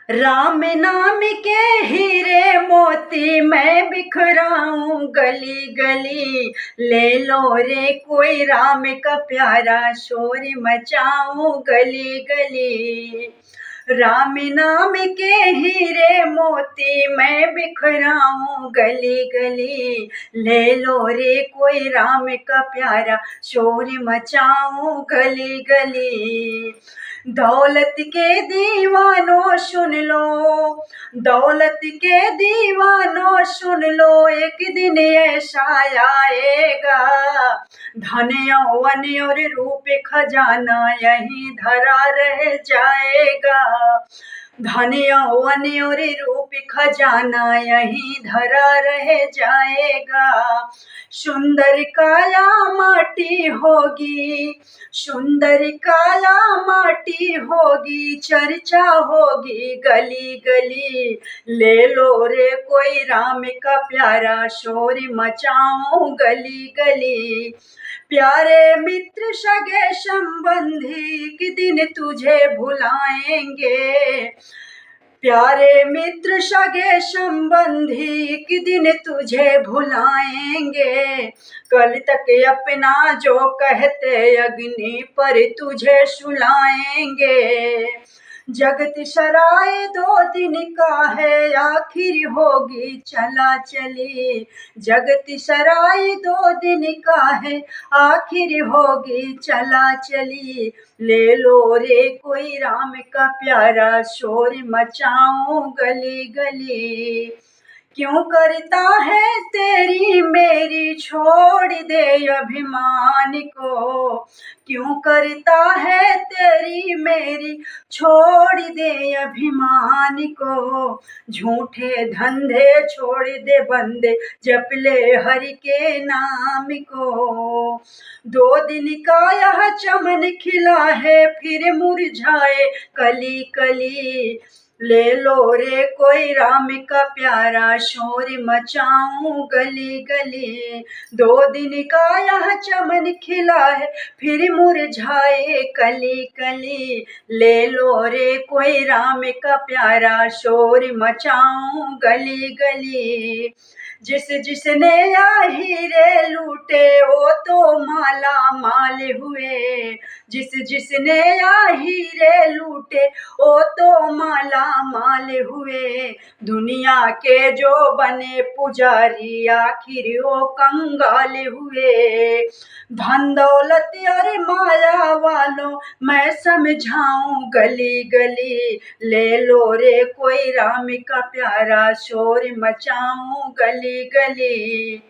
राम नाम के हीरे मोती मैं बिखराऊं गली गली। ले लो रे कोई राम का प्यारा शोर मचाऊं गली गली। राम नाम के हीरे मोती मैं बिखराऊं गली गली। ले लो रे कोई राम का प्यारा शोर मचाऊं गली गली। दौलत के दीवानों सुन लो, दौलत के दीवानों सुन लो, एक दिन ऐसा आएगा। धन यौवन और रूप खजाना यहीं धरा रह जाएगा। धन यौवन और रूप खजाना यहीं धरा रह जाएगा। सुंदर काया माटी होगी, सुंदर काया माटी होगी, चर्चा होगी गली गली। ले लो रे कोई राम का प्यारा शोर मचाऊं गली गली। प्यारे मित्र सगे संबंधी कि दिन तुझे भुलाएंगे। प्यारे मित्र सगे संबंधी कि दिन तुझे भुलाएंगे। कल तक अपना जो कहते अग्नि पर तुझे सुलाएंगे। जगत सराय 2 दिन का है आखिर होगी चला चली। जगत सराय 2 दिन का है आखिर होगी चला चली। ले लो रे कोई राम का प्यारा शोर मचाऊं गली गली। क्यों करता है तेरी मेरी छोड़ दे अभिमान को। क्यों करता है तेरी मेरी छोड़ दे अभिमान को। झूठे धंधे छोड़ दे बंदे जप ले हरि के नाम को। 2 दिन का यह चमन खिला है फिर मुरझाए कली कली। ले लो रे कोई राम का प्यारा शोर मचाऊं गली गली। 2 दिन का यह चमन खिला है फिर मुरझाए कली कली। ले लो रे कोई राम का प्यारा शोर मचाऊं गली गली। जिस जिसने या हीरे लूटे वो तो माला माल हुए। जिस जिसने या हीरे लूटे वो तो माला माल हुए। दुनिया के जो बने पुजारी आखिर वो कंगाल हुए। धन दौलत और माया वालों मैं समझाऊं गली गली। ले लो रे कोई राम का प्यारा शोर मचाऊं गली गली।